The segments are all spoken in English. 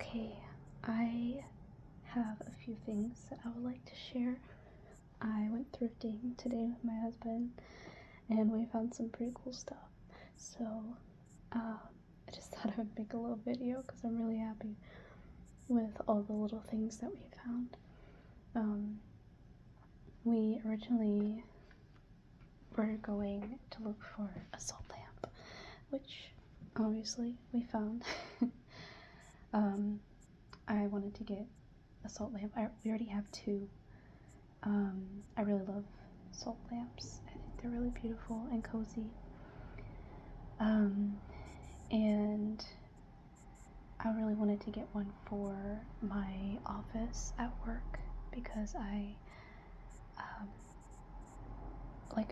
Okay, I have a few things that I would like to share. I went thrifting today with my husband and we found some pretty cool stuff. So, I just thought I would make a little video because I'm really happy with all the little things that we found. We originally were going to look for a salt lamp, which obviously we found. I wanted to get a salt lamp. We already have two. I really love salt lamps. I think they're really beautiful and cozy. And I really wanted to get one for my office at work because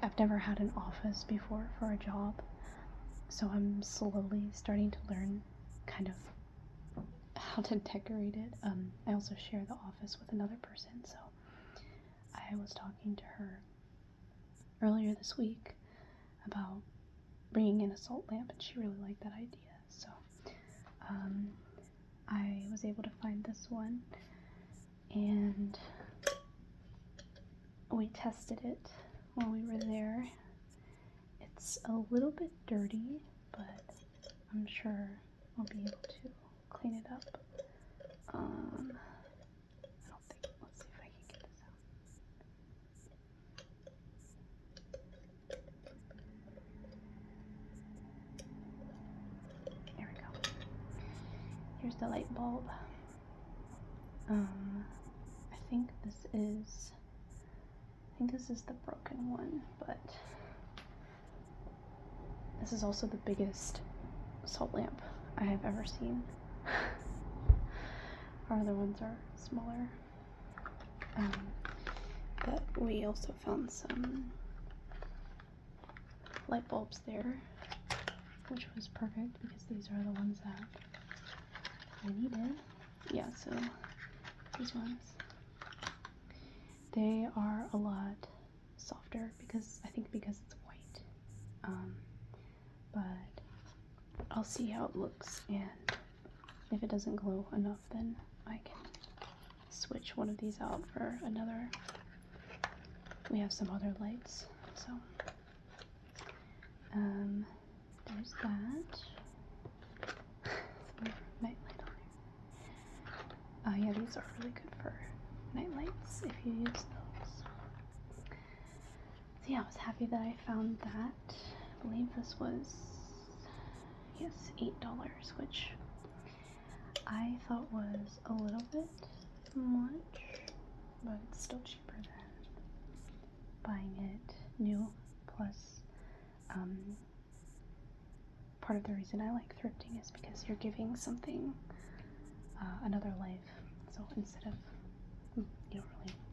I've never had an office before for a job, so I'm slowly starting to learn kind of how to decorate it. I also share the office with another person, so I was talking to her earlier this week about bringing in a salt lamp, and she really liked that idea. So I was able to find this one, and we tested it while we were there. It's a little bit dirty, but I'm sure I'll be able to clean it up. I don't think, let's see if I can get this out. There we go. Here's the light bulb. I think this is the broken one, but this is also the biggest salt lamp I have ever seen. Our other ones are smaller. But we also found some light bulbs there, which was perfect because these are the ones that I needed. Yeah, so these ones, they are a lot softer because it's white. But I'll see how it looks, and if it doesn't glow enough, then I can switch one of these out for another. We have some other lights, so there's that. Some night light on there. Yeah, these are really good for night lights if you use those. So yeah, I was happy that I found that. I believe this was, yes, $8, which I thought was a little bit much, but it's still cheaper than buying it new. Plus, part of the reason I like thrifting is because you're giving something another life. So instead of, you don't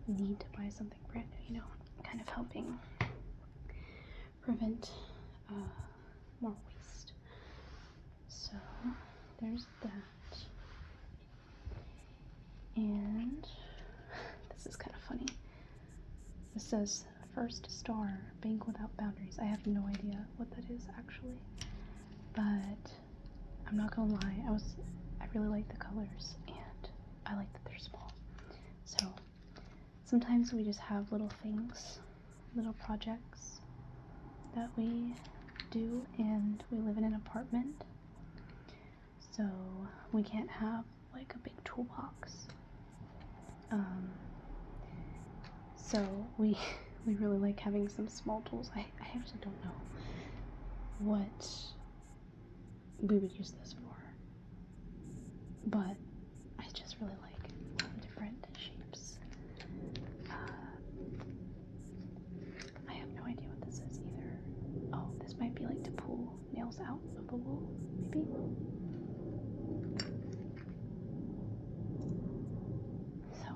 really need to buy something brand new, kind of helping prevent more waste. So there's that. And this is kind of funny. This says First Star, Bank Without Boundaries. I have no idea what that is actually, but I'm not gonna lie, I really like the colors, and I like that they're small. So sometimes we just have little things, little projects that we do, and we live in an apartment, so we can't have like a big toolbox. So we really like having some small tools. I actually don't know what we would use this for, but I just really like different shapes. I have no idea what this is either. Oh, this might be like to pull nails out of the wall, maybe? So,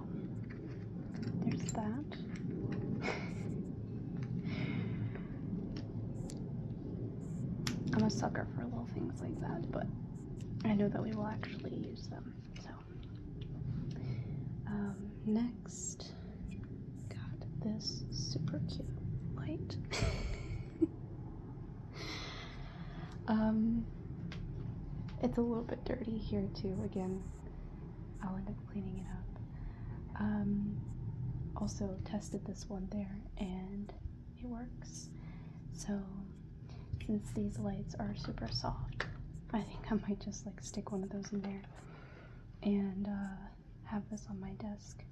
there's that. I'm a sucker for little things like that, but I know that we will actually use them. So, next, got this super cute light. It's a little bit dirty here too. Again, I'll end up cleaning it up. Also tested this one there and it works. So since these lights are super soft, I think I might just like stick one of those in there and have this on my desk.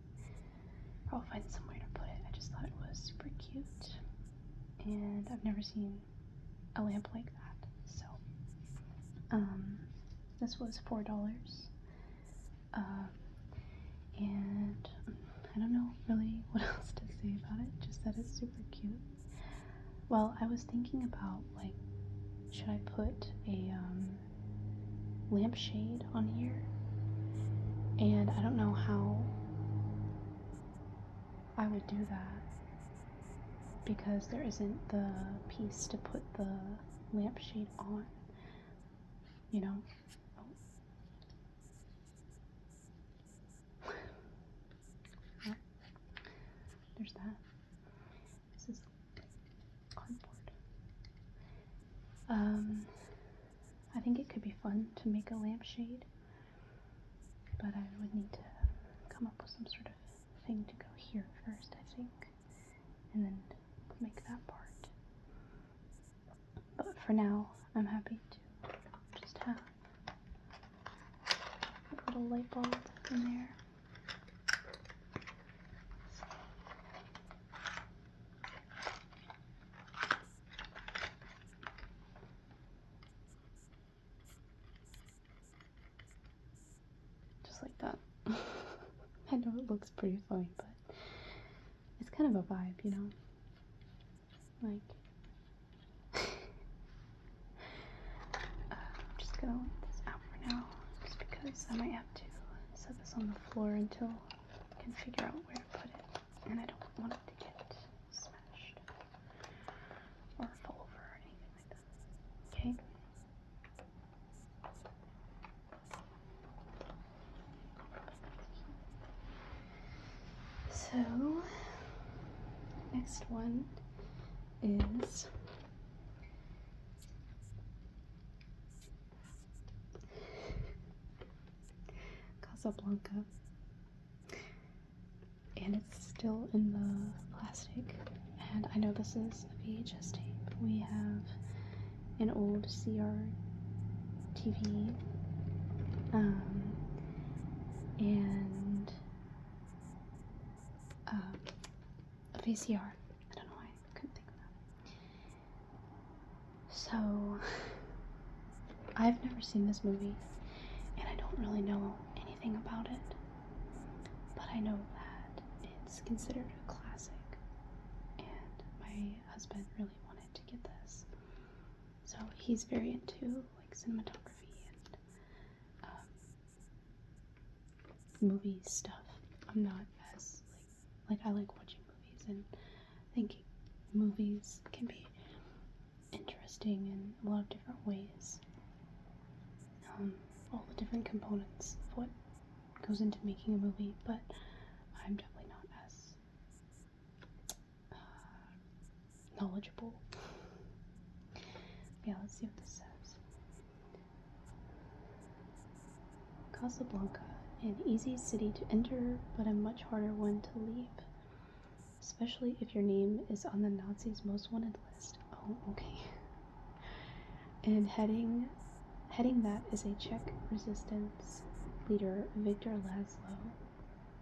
I'll find somewhere to put it. I just thought it was super cute and I've never seen a lamp like that. So this was $4. And I don't know really what else to say about it, just that it's super cute. Well, I was thinking about, like, should I put a lampshade on here? And I don't know how I would do that because there isn't the piece to put the lampshade on, you know? Oh. Yeah. There's that. This is cardboard. I think it could be fun to make a lampshade, but I would need to come up with some sort of thing to go here first, I think, and then make that part. But for now, I'm happy to just have a little light bulb in there. Just like that. I know it looks pretty funny, but it's kind of a vibe, you know? Like, I'm just gonna let this out for now, just because I might have to set this on the floor until I can figure out where to put it, and I don't want it to get smashed or fall over or anything like that. Okay? So, next one is Casablanca, and it's still in the plastic, and I know this is a VHS tape. We have an old CR TV, and a VCR. I don't know why I couldn't think of that. So, I've never seen this movie, and I don't really know anything about it, but I know that it's considered a classic, and my husband really wanted to get this. So he's very into like cinematography and movie stuff. I'm not as like I like watching movies and thinking movies can be interesting in a lot of different ways. All the different components of what goes into making a movie, but I'm definitely not as knowledgeable. Yeah, let's see what this says. Casablanca, an easy city to enter, but a much harder one to leave, especially if your name is on the Nazis' most wanted list. Oh, okay. And heading that is a Czech resistance leader, Victor Laszlo,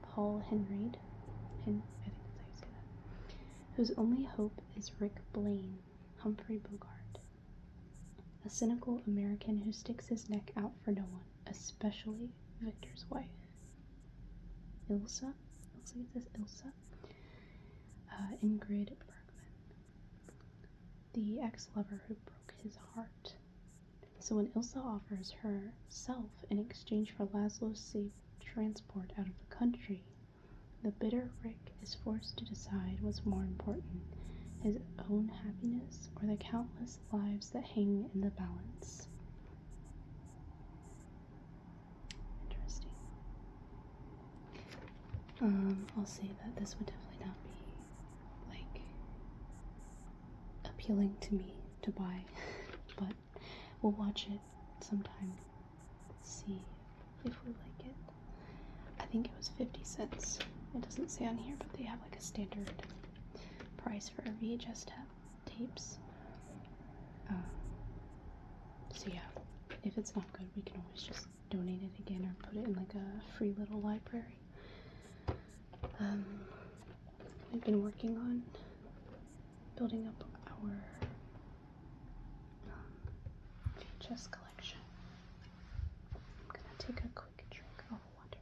Paul Henreid, I think that's how you say that, whose only hope is Rick Blaine, Humphrey Bogart, a cynical American who sticks his neck out for no one, especially Victor's wife, Ilsa. Looks like it says Ilsa. Ingrid Bergman, the ex-lover who broke his heart. So when Ilsa offers herself in exchange for Laszlo's safe transport out of the country, the bitter Rick is forced to decide what's more important, his own happiness or the countless lives that hang in the balance. Interesting. I'll say that this would definitely not be, like, appealing to me to buy, but we'll watch it sometime, see if we like it. think it was 50 cents. It doesn't say on here, but they have like a standard price for VHS tapes. So yeah, if it's not good, we can always just donate it again or put it in like a free little library. We've been working on building up our VHS collection. I'm gonna take a quick drink of water.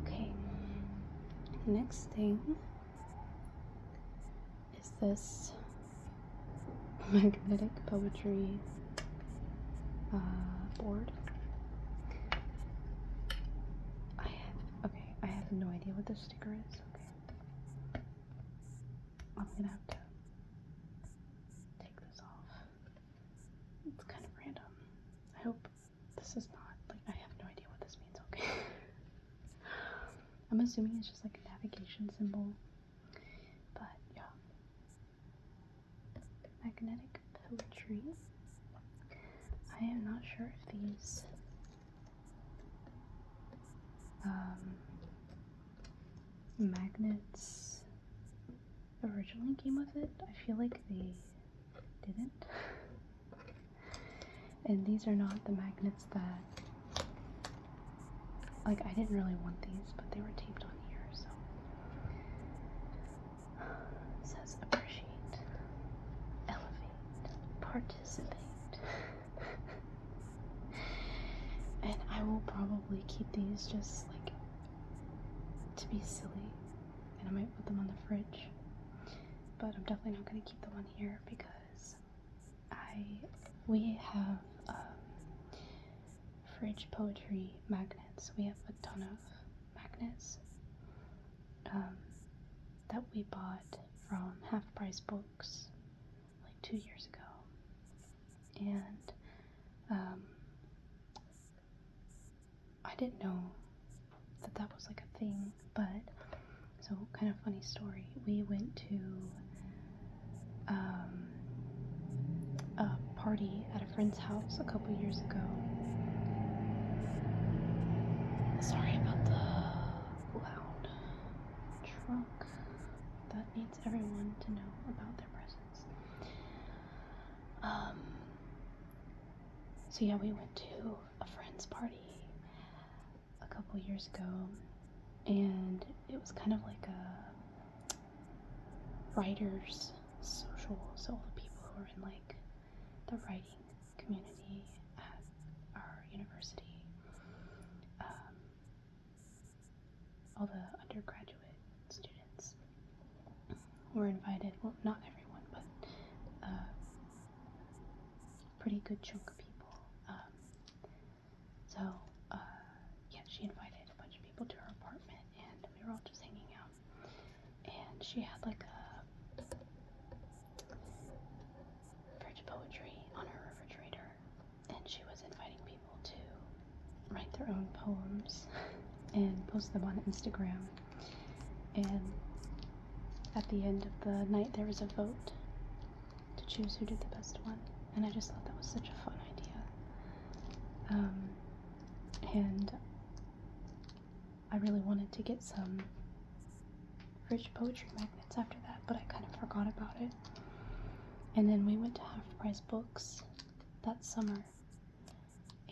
Okay, next thing is this magnetic poetry board. I have no idea what this sticker is. Okay, I'm gonna have to take this off. It's kind of random. I hope this is not, like, I have no idea what this means. Okay. I'm assuming it's just like a navigation symbol, but yeah. Magnetic poetry. I am not sure if these magnets originally came with it. I feel like they didn't. And these are not the magnets that, like, I didn't really want these, but they were taped on here, so. It says appreciate, elevate, participate. And I will probably keep these just like to be silly, and I might put them on the fridge, but I'm definitely not going to keep them on here because we have fridge poetry magnets. We have a ton of magnets that we bought from Half Price Books like 2 years ago, and I didn't know that was like a thing, but so kind of funny story. We went to a party at a friend's house a couple years ago. Sorry about the loud truck. That needs everyone to know about their presence. So yeah, we went to a friend's party a couple years ago, and it was kind of like a writers social, so all the people who are in like the writing community at our university, all the undergraduate students were invited. Well, not everyone, but pretty good chunk of people. Yeah, she invited a bunch of people to her apartment, and we were all just hanging out. And she had like a fridge poetry on her refrigerator, and she was inviting people to write their own poems and post them on Instagram. And at the end of the night, there was a vote to choose who did the best one, and I just thought that was such a fun idea. And I really wanted to get some fridge poetry magnets after that, but I kind of forgot about it. And then we went to Half Price Books that summer,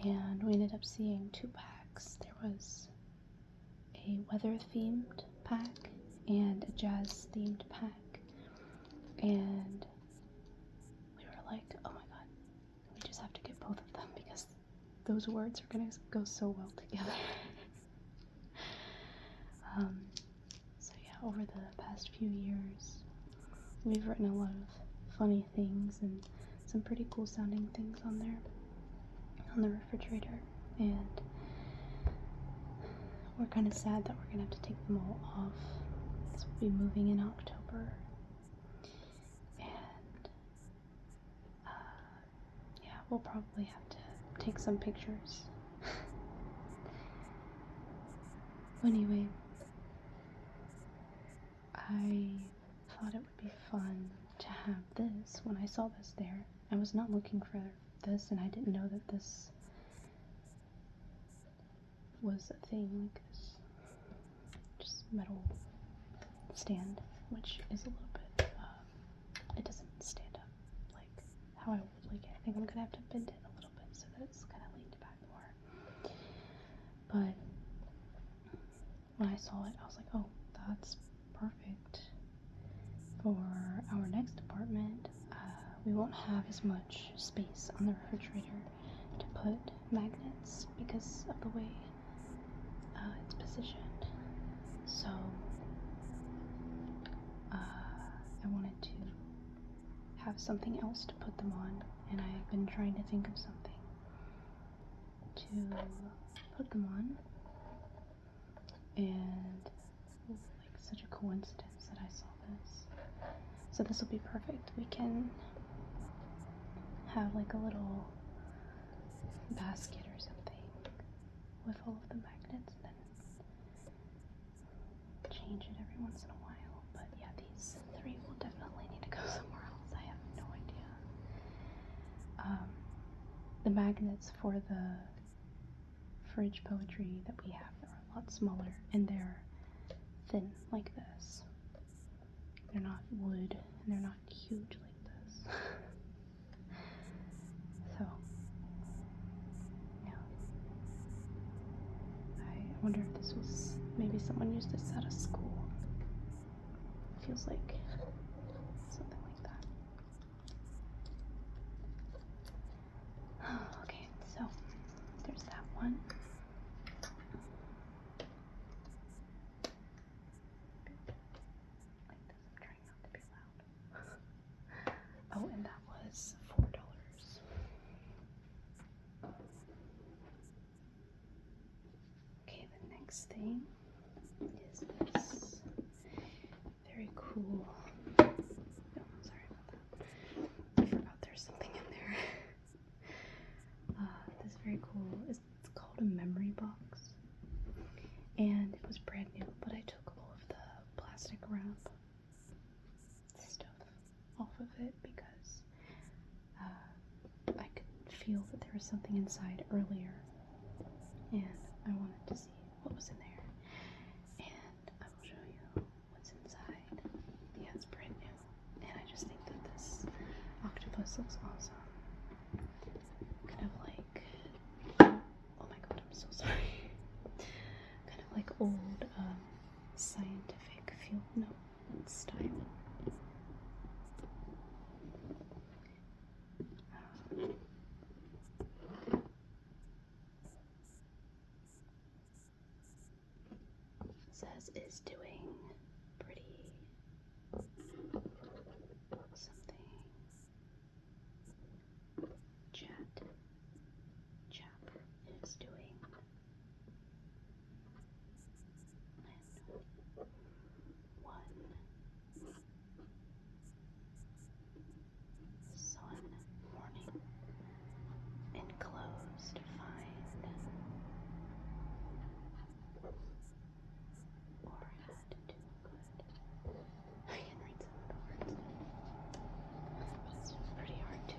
and we ended up seeing 2 packs. There was a weather-themed pack and a jazz-themed pack, and we were like, oh my god, we just have to get both of them because those words are gonna go so well together. So yeah, over the past few years, we've written a lot of funny things and some pretty cool sounding things on there, on the refrigerator, and we're kind of sad that we're gonna have to take them all off because we'll be moving in October, and yeah, we'll probably have to take some pictures Anyway, I thought it would be fun to have this when I saw this there. I was not looking for this, and I didn't know that this was a thing, like this just metal stand, which is a little bit, it doesn't stand up like how I would like it. I think I'm gonna have to bend it a little bit so that it's kind of leaned back more. But when I saw it, I was like, oh, that's perfect for our next apartment. We won't have as much space on the refrigerator to put magnets because of the way it's positioned. So I wanted to have something else to put them on, and I've been trying to think of something to put them on, and like such a coincidence that I saw this. So this will be perfect. We can have like a little basket or something with all of the magnets, and then change it every once in a while. But yeah, these three will definitely need to go somewhere else. I have no idea. The magnets for the fridge poetry that we have are a lot smaller, and they're thin like this. They're not wood, and they're not huge like this. So, yeah. I wonder if this was, maybe someone used this at a school. Feels like something like that. Okay, so there's that one. Like this, I'm trying not to be loud. Oh, and that was $4. Okay, the next thing is this very cool. Oh, sorry about that. I forgot there's something in there. This very cool. It's called a memory box, and it was brand new, but I took all of the plastic wrap stuff off of it because I could feel that there was something inside earlier, and I wanted to see what was in there. And I will show you what's inside. Yeah, it's brand new, and I just think that this octopus looks awesome. Kind of like, oh my god, I'm so sorry. Kind of like old scientific field note style. It says is doing pretty something. Chap is doing. One sun morning enclosed find or had to do good. I can read some of the words, but it's pretty hard to.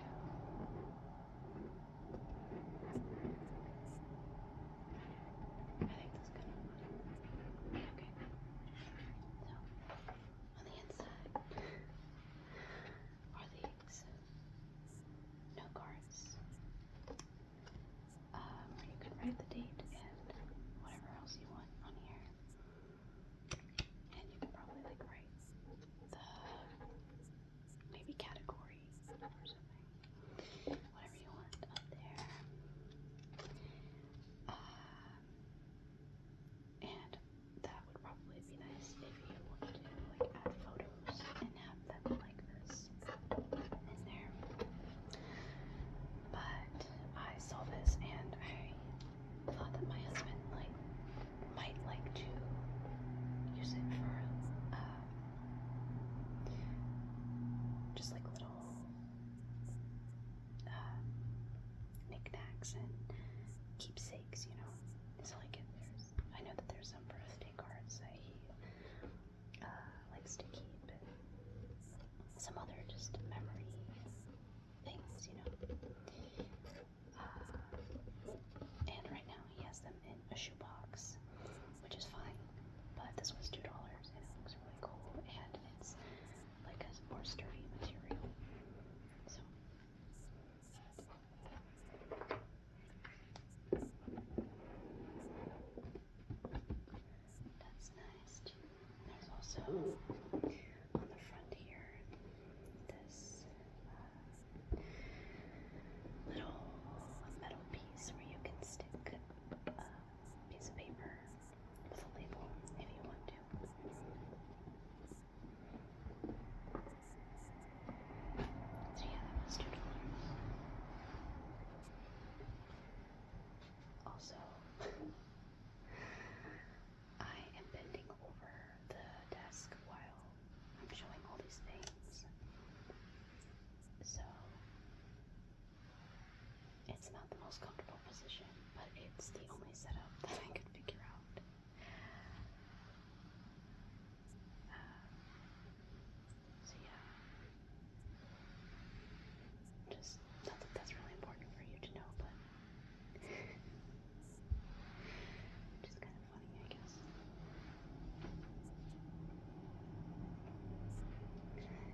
I think that's kind of funny. Okay, so on the inside are these note cards where you can write the date and whatever else you want on here, and you can probably like write the maybe category or something, whatever you want up there. And that would probably be nice if you wanted to like add photos and have them like this in there. But I saw this and I thought that my husband might like to use it for just like little knickknacks and keepsakes, you know. So like I know that there's some birthday on the front here, this little metal piece where you can stick a piece of paper with a label if you want to. So yeah, that was $2. Also, I am bending over the desk while I'm showing all these things. So it's not the most comfortable position, but it's the only setup that I could figure out. So yeah, just not that that's really important for you to know, but just kind of funny, I guess.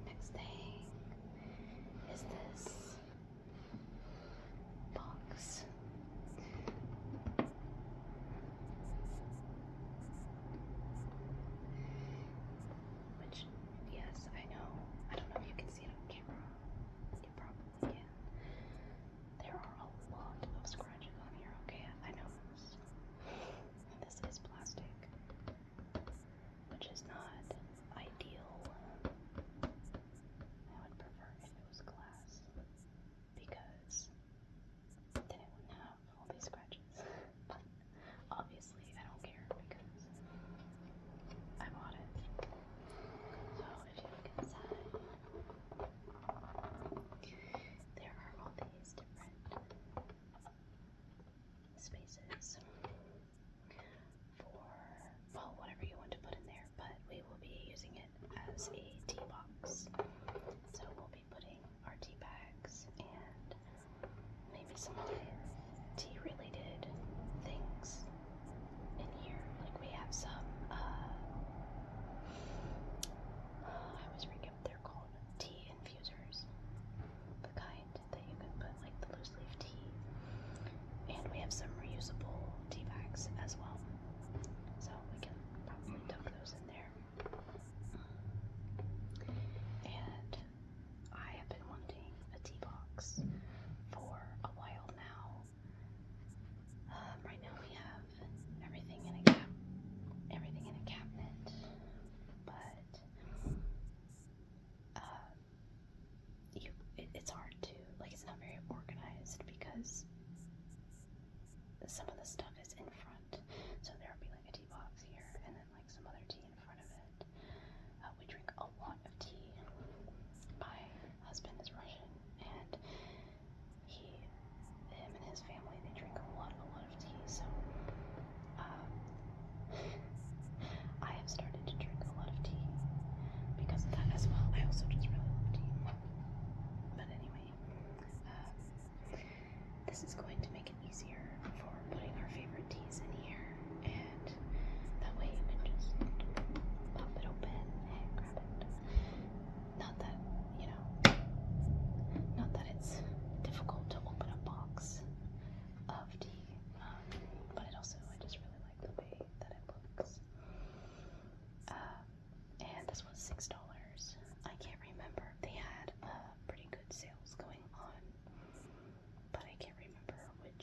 Next thing is this box. Which, yes, I know. I don't know if you can see it on camera. You probably can. There are a lot of scratches on here, okay? I know this. And this is plastic, which is not ideal. I would prefer if it was glass, because then it wouldn't have all these scratches. But obviously I don't care because I bought it. So if you look inside, there are all these different spaces for, well, whatever you want to put in there, but we will be using it as a tea box. So we'll be putting our tea bags and maybe some other tea related things in here. Like we have some, I always forget what they're called, tea infusers, the kind that you can put like the loose leaf tea, and we have some reusable tea bags as well, so we can probably tuck those in there. And I have been wanting a tea box for a while now. Right now we have everything in a cabinet, but it's hard to, like, it's not very organized because some of the stuff is in front. So there'll be like a tea box here and then like some other tea in front of it. We drink a lot of tea. My husband is Russian, and him and his family, they drink a lot of tea. So I have started to drink a lot of tea because of that as well. I also just really love tea. But anyway, this is going to make it easier for putting our favorite teas in here, and that way you can just pop it open and grab it. Not that, not that it's difficult to open a box of tea, but I just really like the way that it looks. And this was $6. I can't remember. They had pretty good sales going on, but I can't remember which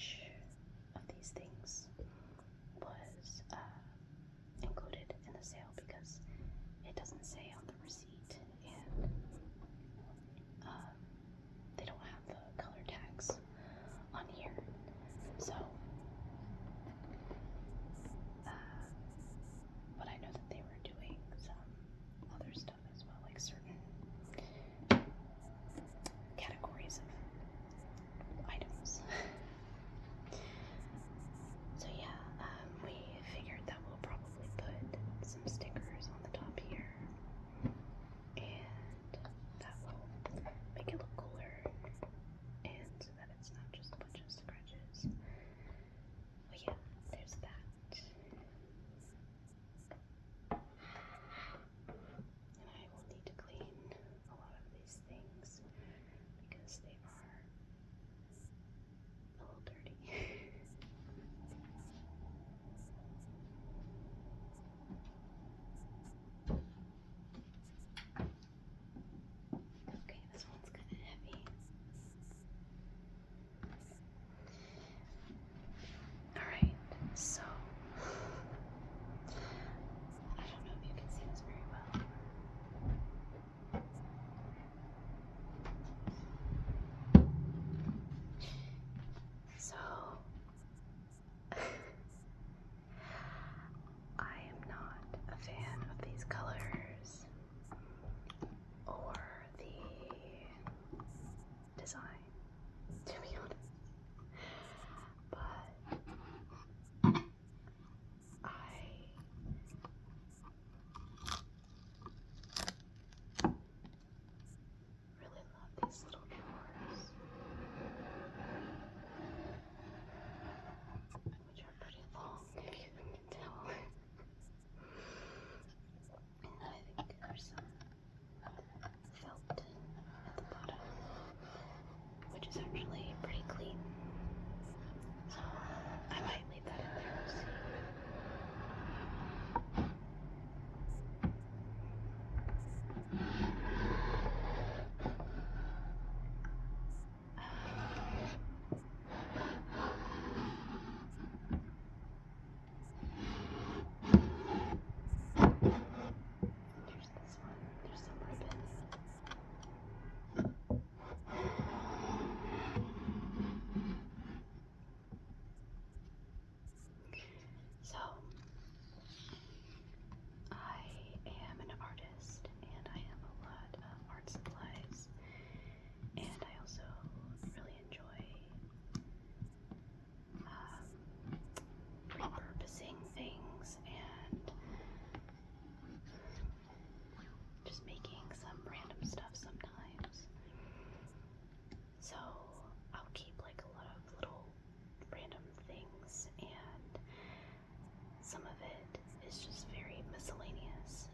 some of it is just very miscellaneous.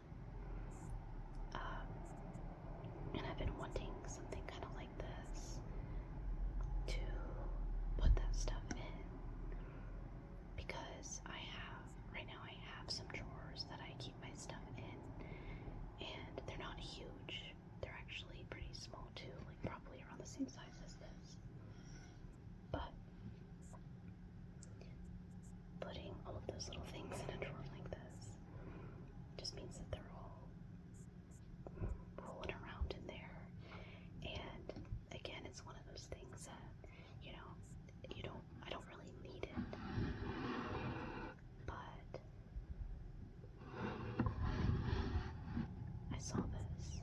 And I've been wanting something kind of like this to put that stuff in, because right now I have some drawers that I keep my stuff in, and they're not huge. They're actually pretty small too, like probably around the same size as this. But putting all of those little things in a drawer like this just means that they're all rolling around in there. And again, it's one of those things that, I don't really need it. But I saw this,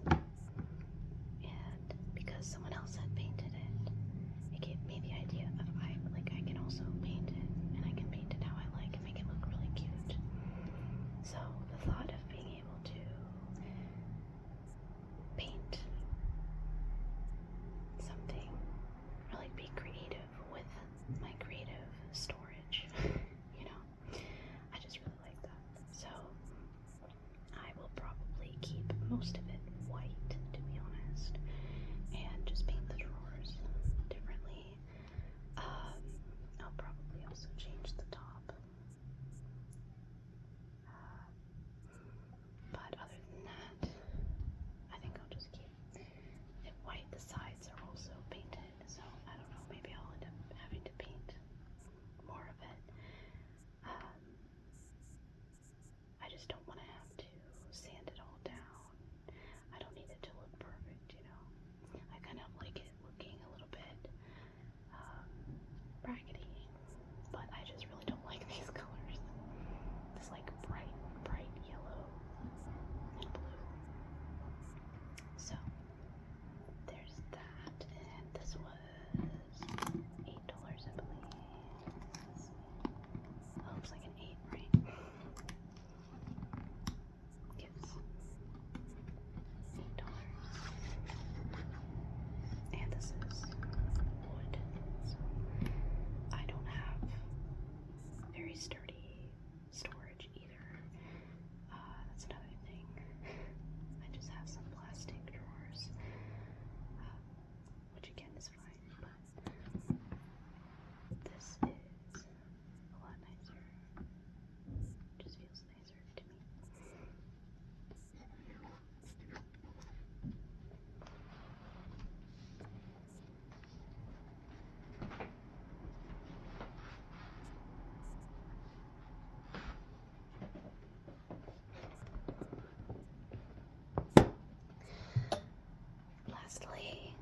and because someone else had painted it, it gave me the idea of I can also paint it, and I can paint it how I like and make it look really cute. So the thought of being able to paint something, or like be creative with my creative storage, I just really like that. So I will probably keep most of it white, to be honest, and just paint the drawers differently. I'll probably also change the top. But other than that, I think I'll just keep it white. The sides are also painted, so I don't know, maybe I'll end up having to paint more of it. I just don't want to have to sand it all down. I don't need it to look perfect, I kind of like it looking a little bit brackety, but I just really don't like these colors. This like bright yellow and blue. So there's that, and this was $8, I believe. That looks like an 8, right? Yes. $8. And this is wood, so I don't have very sturdy storage either. That's another thing. I just have some plastic drawers, which again is fine, but this is a lot nicer. Just feels nicer to me. Lastly,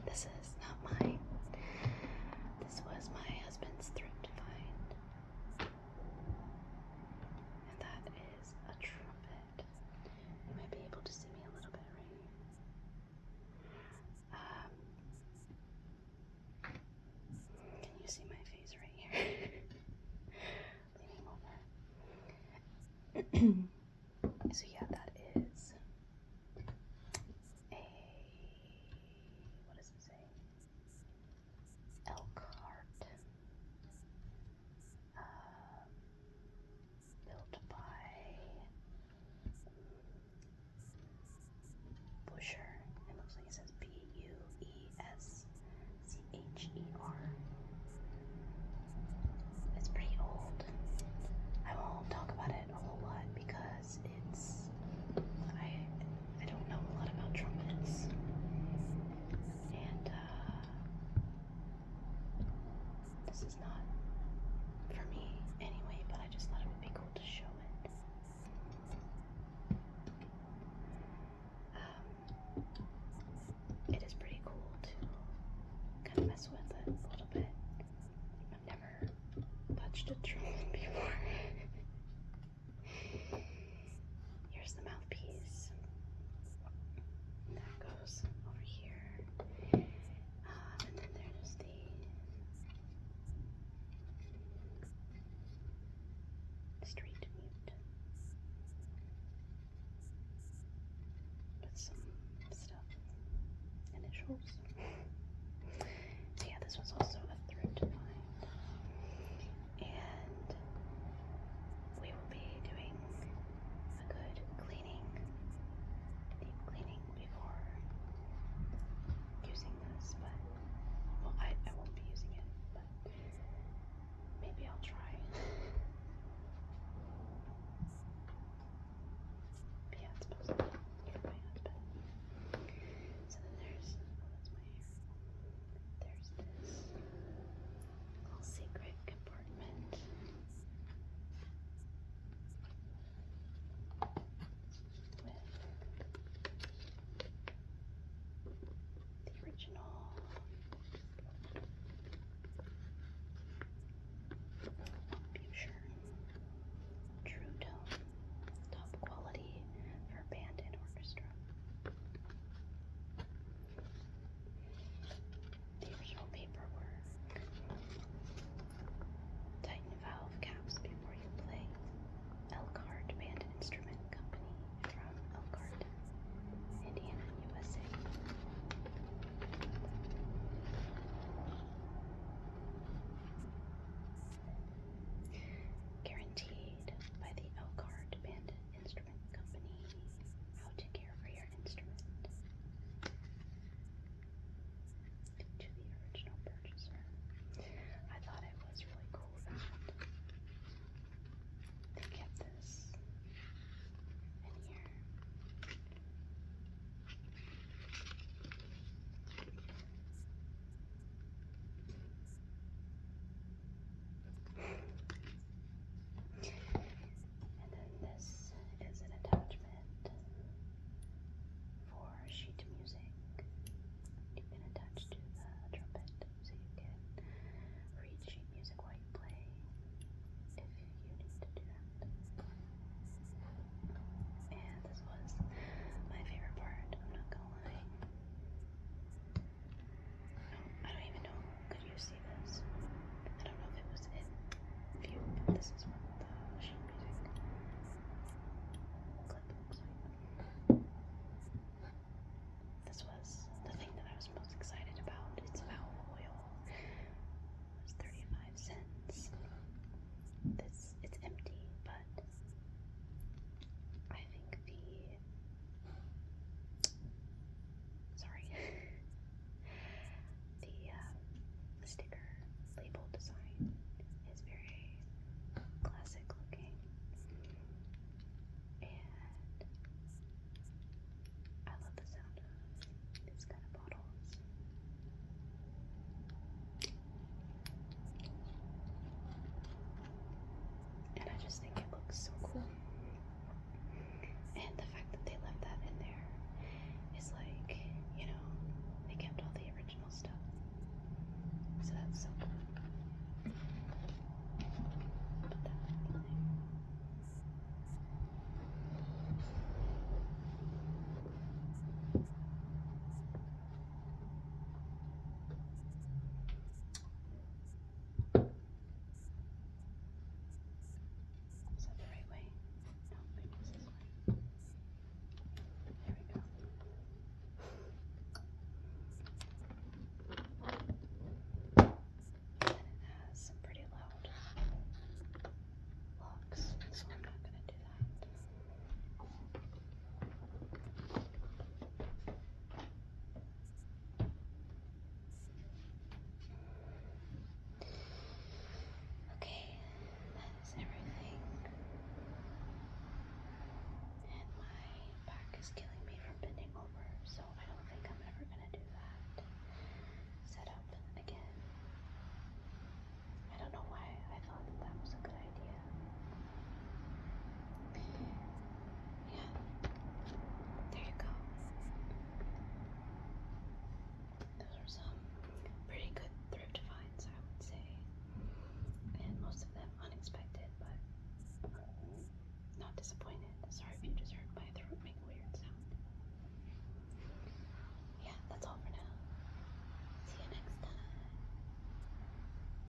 this is not mine. This was my husband's thrift find. And that is a trumpet. You might be able to see me a little bit right here. Can you see my face right here? Leaning over. So yeah, that is what does it say? Elk heart. Built by Busher. It looks like it says Buescher. It's pretty old. I won't talk about it a whole lot because I don't know a lot about trumpets. And this is not for me anyway, but I just thought it would be cool to show it. It is pretty cool to kind of mess with it a little bit. I've never touched a trumpet before. Here's the mouthpiece. That goes over here. And then there's the street mute with some stuff, initials.